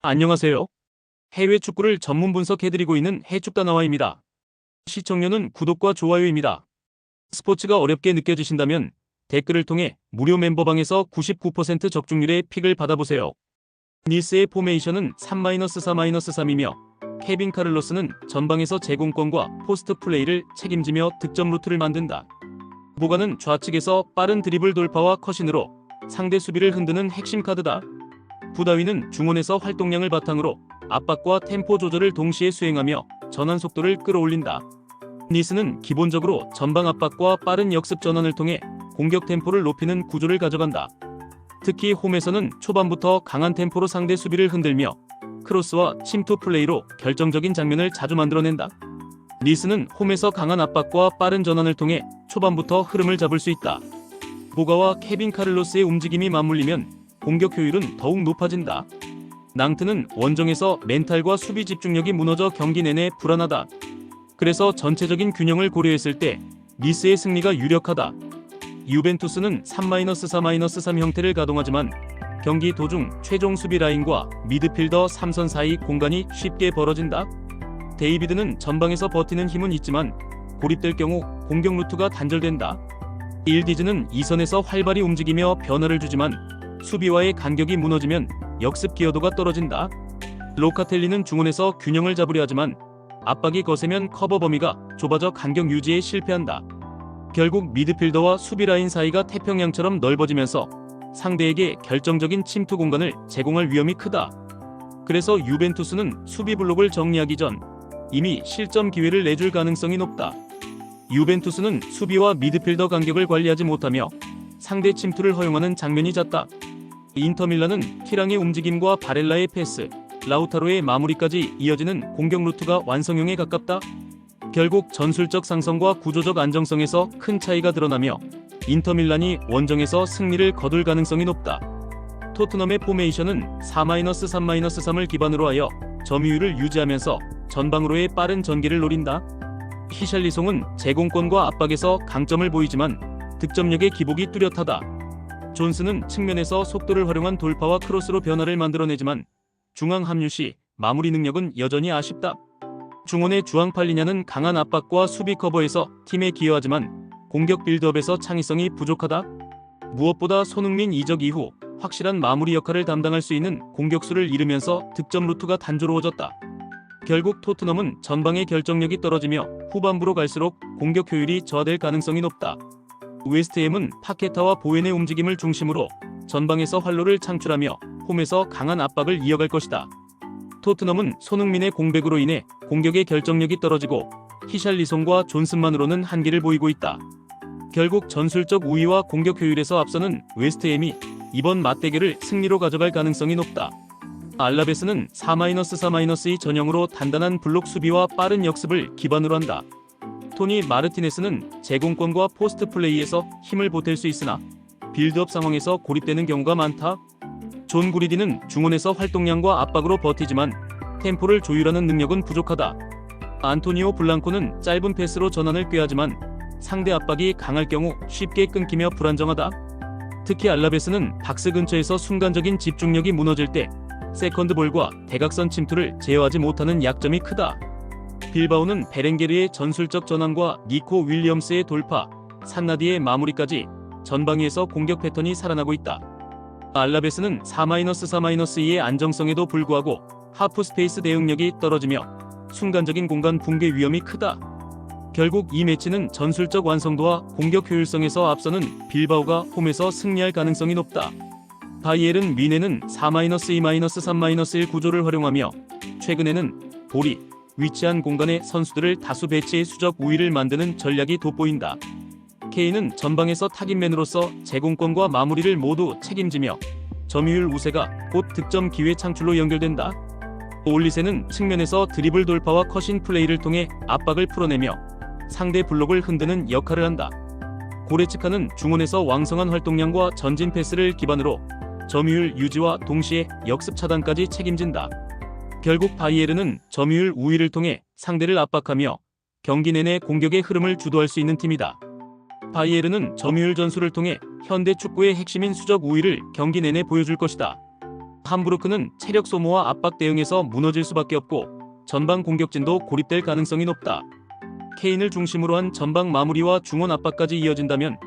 안녕하세요. 해외 축구를 전문 분석해드리고 있는 해축다나와입니다. 시청료는 구독과 좋아요입니다. 스포츠가 어렵게 느껴지신다면 댓글을 통해 무료 멤버방에서 99% 적중률의 픽을 받아보세요. 니스의 포메이션은 3-4-3이며 케빈 카를로스는 전방에서 제공권과 포스트 플레이를 책임지며 득점 루트를 만든다. 보가는 좌측에서 빠른 드리블 돌파와 컷신으로 상대 수비를 흔드는 핵심 카드다. 부다위는 중원에서 활동량을 바탕으로 압박과 템포 조절을 동시에 수행하며 전환 속도를 끌어올린다. 니스는 기본적으로 전방 압박과 빠른 역습 전환을 통해 공격 템포를 높이는 구조를 가져간다. 특히 홈에서는 초반부터 강한 템포로 상대 수비를 흔들며 크로스와 침투 플레이로 결정적인 장면을 자주 만들어낸다. 니스는 홈에서 강한 압박과 빠른 전환을 통해 초반부터 흐름을 잡을 수 있다. 보가와 케빈 카를로스의 움직임이 맞물리면 공격 효율은 더욱 높아진다. 낭트는 원정에서 멘탈과 수비 집중력이 무너져 경기 내내 불안하다. 그래서 전체적인 균형을 고려했을 때 니스의 승리가 유력하다. 유벤투스는 3-4-3 형태를 가동하지만 경기 도중 최종 수비 라인과 미드필더 3선 사이 공간이 쉽게 벌어진다. 데이비드는 전방에서 버티는 힘은 있지만 고립될 경우 공격 루트가 단절된다. 일디즈는 2선에서 활발히 움직이며 변화를 주지만 수비와의 간격이 무너지면 역습 기여도가 떨어진다. 로카텔리는 중원에서 균형을 잡으려 하지만 압박이 거세면 커버 범위가 좁아져 간격 유지에 실패한다. 결국 미드필더와 수비 라인 사이가 태평양처럼 넓어지면서 상대에게 결정적인 침투 공간을 제공할 위험이 크다. 그래서 유벤투스는 수비 블록을 정리하기 전 이미 실점 기회를 내줄 가능성이 높다. 유벤투스는 수비와 미드필더 간격을 관리하지 못하며 상대 침투를 허용하는 장면이 잦다. 인터밀란은 티랑의 움직임과 바렐라의 패스, 라우타로의 마무리까지 이어지는 공격 루트가 완성형에 가깝다. 결국 전술적 상성과 구조적 안정성에서 큰 차이가 드러나며 인터밀란이 원정에서 승리를 거둘 가능성이 높다. 토트넘의 포메이션은 4-3-3을 기반으로 하여 점유율을 유지하면서 전방으로의 빠른 전개를 노린다. 히샬리송은 제공권과 압박에서 강점을 보이지만 득점력의 기복이 뚜렷하다. 존스는 측면에서 속도를 활용한 돌파와 크로스로 변화를 만들어내지만 중앙 합류 시 마무리 능력은 여전히 아쉽다. 중원의 주앙팔리냐는 강한 압박과 수비 커버에서 팀에 기여하지만 공격 빌드업에서 창의성이 부족하다. 무엇보다 손흥민 이적 이후 확실한 마무리 역할을 담당할 수 있는 공격수를 잃으면서 득점 루트가 단조로워졌다. 결국 토트넘은 전방의 결정력이 떨어지며 후반부로 갈수록 공격 효율이 저하될 가능성이 높다. 웨스트햄은 파케타와 보웬의 움직임을 중심으로 전방에서 활로를 창출하며 홈에서 강한 압박을 이어갈 것이다. 토트넘은 손흥민의 공백으로 인해 공격의 결정력이 떨어지고 히샬리송과 존슨만으로는 한계를 보이고 있다. 결국 전술적 우위와 공격 효율에서 앞서는 웨스트햄이 이번 맞대결을 승리로 가져갈 가능성이 높다. 알라베스는 4-4-2 전형으로 단단한 블록 수비와 빠른 역습을 기반으로 한다. 토니 마르티네스는 제공권과 포스트 플레이에서 힘을 보탤 수 있으나 빌드업 상황에서 고립되는 경우가 많다. 존 구리디는 중원에서 활동량과 압박으로 버티지만 템포를 조율하는 능력은 부족하다. 안토니오 블랑코는 짧은 패스로 전환을 꾀하지만 상대 압박이 강할 경우 쉽게 끊기며 불안정하다. 특히 알라베스는 박스 근처에서 순간적인 집중력이 무너질 때 세컨드볼과 대각선 침투를 제어하지 못하는 약점이 크다. 빌바오는 베렌게르의 전술적 전환과 니코 윌리엄스의 돌파, 산나디의 마무리까지 전방위에서 공격 패턴이 살아나고 있다. 알라베스는 4-3-2의 안정성에도 불구하고 하프 스페이스 대응력이 떨어지며 순간적인 공간 붕괴 위험이 크다. 결국 이 매치는 전술적 완성도와 공격 효율성에서 앞서는 빌바오가 홈에서 승리할 가능성이 높다. 바이에른 뮌헨은 4-2-3-1 구조를 활용하며 최근에는 볼이 위치한 공간에 선수들을 다수 배치해 수적 우위를 만드는 전략이 돋보인다. 케인은 전방에서 타깃맨으로서 제공권과 마무리를 모두 책임지며 점유율 우세가 곧 득점 기회 창출로 연결된다. 올리세는 측면에서 드리블 돌파와 컷신 플레이를 통해 압박을 풀어내며 상대 블록을 흔드는 역할을 한다. 고레츠카는 중원에서 왕성한 활동량과 전진 패스를 기반으로 점유율 유지와 동시에 역습 차단까지 책임진다. 결국 바이에른은 점유율 우위를 통해 상대를 압박하며 경기 내내 공격의 흐름을 주도할 수 있는 팀이다. 바이에른은 점유율 전술을 통해 현대 축구의 핵심인 수적 우위를 경기 내내 보여줄 것이다. 함부르크는 체력 소모와 압박 대응에서 무너질 수밖에 없고 전방 공격진도 고립될 가능성이 높다. 케인을 중심으로 한 전방 마무리와 중원 압박까지 이어진다면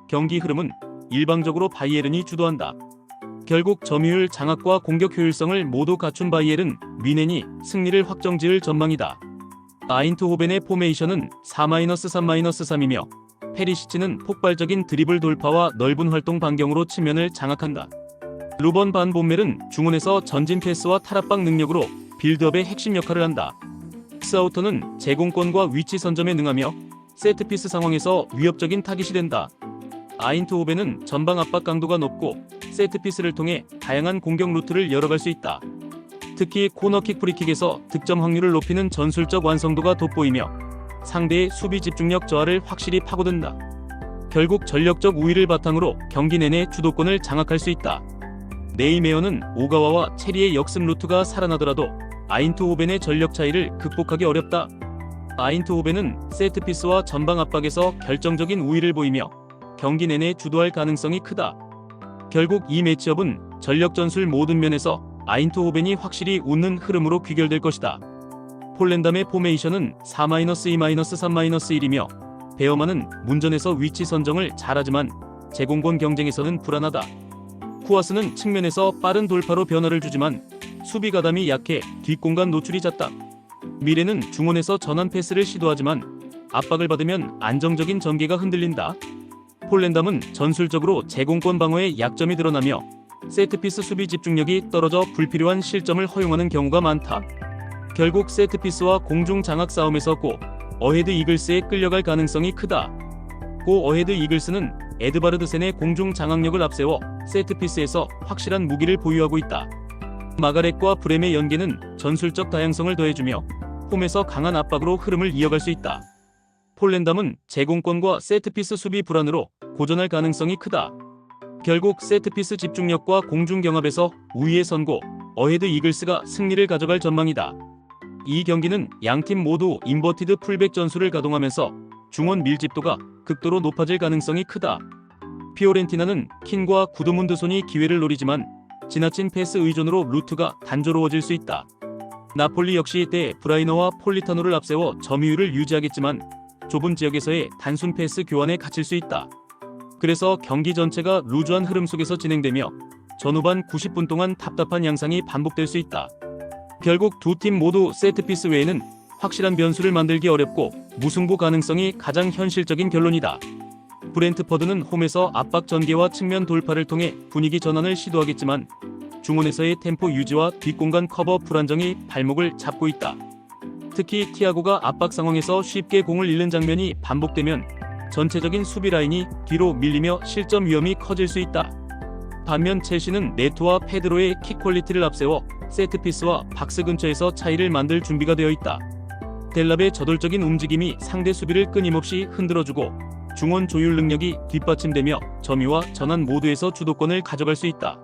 경기 흐름은 일방적으로 바이에른이 주도한다. 결국 점유율 장악과 공격 효율성을 모두 갖춘 바이에른 뮌헨이 승리를 확정지을 전망이다. 아인트호벤의 포메이션은 4-3-3-3이며 페리시치는 폭발적인 드리블 돌파와 넓은 활동 반경으로 측면을 장악한다. 루번 반 본멜은 중원에서 전진 패스와 탈압박 능력으로 빌드업의 핵심 역할을 한다. 스아우터는 제공권과 위치 선점에 능하며 세트피스 상황에서 위협적인 타깃이 된다. 아인트호벤은 전방 압박 강도가 높고 세트피스를 통해 다양한 공격 루트를 열어갈 수 있다. 특히 코너킥 프리킥에서 득점 확률을 높이는 전술적 완성도가 돋보이며 상대의 수비 집중력 저하를 확실히 파고든다. 결국 전력적 우위를 바탕으로 경기 내내 주도권을 장악할 수 있다. 네이메어는 오가와와 체리의 역습 루트가 살아나더라도 아인트호벤의 전력 차이를 극복하기 어렵다. 아인트호벤은 세트피스와 전방 압박에서 결정적인 우위를 보이며 경기 내내 주도할 가능성이 크다. 결국 이 매치업은 전력 전술 모든 면에서 아인트호벤이 확실히 웃는 흐름으로 귀결될 것이다. 폴렌담의 포메이션은 4-2-3-1이며 베어만은 문전에서 위치 선정을 잘하지만 제공권 경쟁에서는 불안하다. 쿠아스는 측면에서 빠른 돌파로 변화를 주지만 수비 가담이 약해 뒷공간 노출이 잦다. 미레는 중원에서 전환 패스를 시도하지만 압박을 받으면 안정적인 전개가 흔들린다. 폴렌담은 전술적으로 제공권 방어에 약점이 드러나며 세트피스 수비 집중력이 떨어져 불필요한 실점을 허용하는 경우가 많다. 결국 세트피스와 공중 장악 싸움에서 고 어헤드 이글스에 끌려갈 가능성이 크다. 고 어헤드 이글스는 에드바르드센의 공중 장악력을 앞세워 세트피스에서 확실한 무기를 보유하고 있다. 마가렛과 브렘의 연계는 전술적 다양성을 더해주며 홈에서 강한 압박으로 흐름을 이어갈 수 있다. 폴렌담은 제공권과 세트피스 수비 불안으로 고전할 가능성이 크다. 결국 세트피스 집중력과 공중 경합에서 우위에 선고 어헤드 이글스가 승리를 가져갈 전망이다. 이 경기는 양팀 모두 인버티드 풀백 전술을 가동하면서 중원 밀집도가 극도로 높아질 가능성이 크다. 피오렌티나는 킨과 구드문드손이 기회를 노리지만 지나친 패스 의존으로 루트가 단조로워질 수 있다. 나폴리 역시 데 브라이너와 폴리타노를 앞세워 점유율을 유지하겠지만 좁은 지역에서의 단순 패스 교환에 갇힐 수 있다. 그래서 경기 전체가 루즈한 흐름 속에서 진행되며 전후반 90분 동안 답답한 양상이 반복될 수 있다. 결국 두 팀 모두 세트피스 외에는 확실한 변수를 만들기 어렵고 무승부 가능성이 가장 현실적인 결론이다. 브렌트퍼드는 홈에서 압박 전개와 측면 돌파를 통해 분위기 전환을 시도하겠지만 중원에서의 템포 유지와 뒷공간 커버 불안정이 발목을 잡고 있다. 특히 티아고가 압박 상황에서 쉽게 공을 잃는 장면이 반복되면 전체적인 수비 라인이 뒤로 밀리며 실점 위험이 커질 수 있다. 반면 첼시는 네토와 페드로의 킥 퀄리티를 앞세워 세트피스와 박스 근처에서 차이를 만들 준비가 되어 있다. 델랍의 저돌적인 움직임이 상대 수비를 끊임없이 흔들어주고 중원 조율 능력이 뒷받침되며 점유와 전환 모두에서 주도권을 가져갈 수 있다.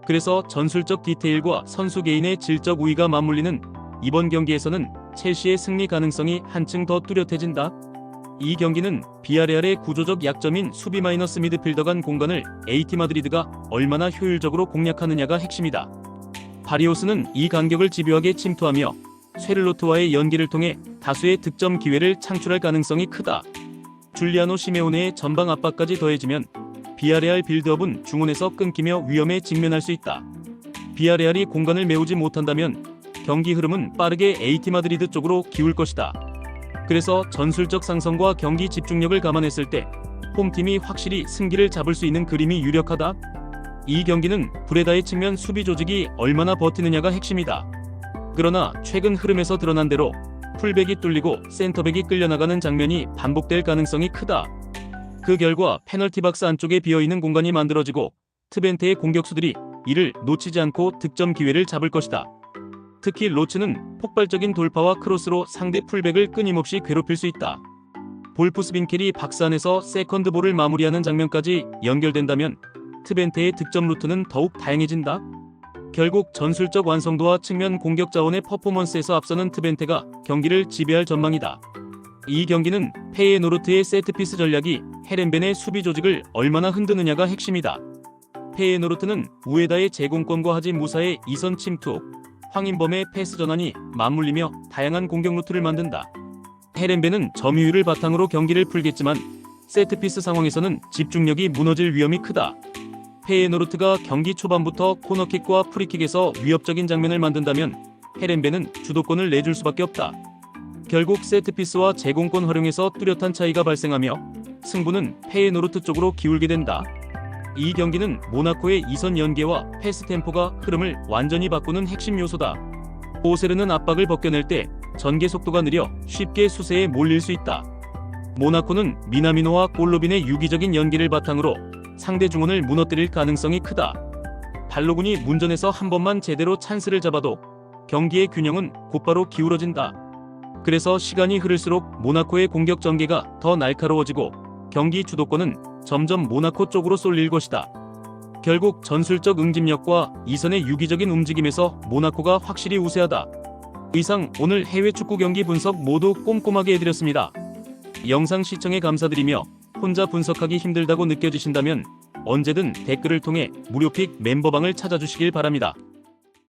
그래서 전술적 디테일과 선수 개인의 질적 우위가 맞물리는 이번 경기에서는 첼시의 승리 가능성이 한층 더 뚜렷해진다. 이 경기는 비아레알의 구조적 약점인 수비 마이너스 미드필더 간 공간을 AT 마드리드가 얼마나 효율적으로 공략하느냐가 핵심이다. 바리오스는 이 간격을 집요하게 침투하며 쉐를로트와의 연기를 통해 다수의 득점 기회를 창출할 가능성이 크다. 줄리아노 시메오네의 전방 압박까지 더해지면 비아레알 빌드업은 중원에서 끊기며 위험에 직면할 수 있다. 비아레알이 공간을 메우지 못한다면 경기 흐름은 빠르게 AT 마드리드 쪽으로 기울 것이다. 그래서 전술적 상성과 경기 집중력을 감안했을 때 홈팀이 확실히 승기를 잡을 수 있는 그림이 유력하다. 이 경기는 브레다의 측면 수비 조직이 얼마나 버티느냐가 핵심이다. 그러나 최근 흐름에서 드러난 대로 풀백이 뚫리고 센터백이 끌려나가는 장면이 반복될 가능성이 크다. 그 결과 페널티 박스 안쪽에 비어있는 공간이 만들어지고 트벤테의 공격수들이 이를 놓치지 않고 득점 기회를 잡을 것이다. 특히 로츠는 폭발적인 돌파와 크로스로 상대 풀백을 끊임없이 괴롭힐 수 있다. 볼프스빈켈이 박스 안에서 세컨드 볼을 마무리하는 장면까지 연결된다면 트벤테의 득점 루트는 더욱 다양해진다. 결국 전술적 완성도와 측면 공격 자원의 퍼포먼스에서 앞서는 트벤테가 경기를 지배할 전망이다. 이 경기는 페이에노르트의 세트피스 전략이 헤렌벤의 수비 조직을 얼마나 흔드느냐가 핵심이다. 페예노르트는 우에다의 제공권과 하지 무사의 이선 침투, 황인범의 패스 전환이 맞물리며 다양한 공격 루트를 만든다. 헤렌베는 점유율을 바탕으로 경기를 풀겠지만 세트피스 상황에서는 집중력이 무너질 위험이 크다. 페예노르트가 경기 초반부터 코너킥과 프리킥에서 위협적인 장면을 만든다면 헤렌베는 주도권을 내줄 수밖에 없다. 결국 세트피스와 제공권 활용에서 뚜렷한 차이가 발생하며 승부는 페예노르트 쪽으로 기울게 된다. 이 경기는 모나코의 이선 연계와 패스 템포가 흐름을 완전히 바꾸는 핵심 요소다. 오세르는 압박을 벗겨낼 때 전개 속도가 느려 쉽게 수세에 몰릴 수 있다. 모나코는 미나미노와 골로빈의 유기적인 연기를 바탕으로 상대 중원을 무너뜨릴 가능성이 크다. 발로군이 문전에서 한 번만 제대로 찬스를 잡아도 경기의 균형은 곧바로 기울어진다. 그래서 시간이 흐를수록 모나코의 공격 전개가 더 날카로워지고 경기 주도권은 점점 모나코 쪽으로 쏠릴 것이다. 결국 전술적 응집력과 이선의 유기적인 움직임에서 모나코가 확실히 우세하다. 이상 오늘 해외 축구 경기 분석 모두 꼼꼼하게 해드렸습니다. 영상 시청에 감사드리며 혼자 분석하기 힘들다고 느껴지신다면 언제든 댓글을 통해 무료픽 멤버방을 찾아주시길 바랍니다.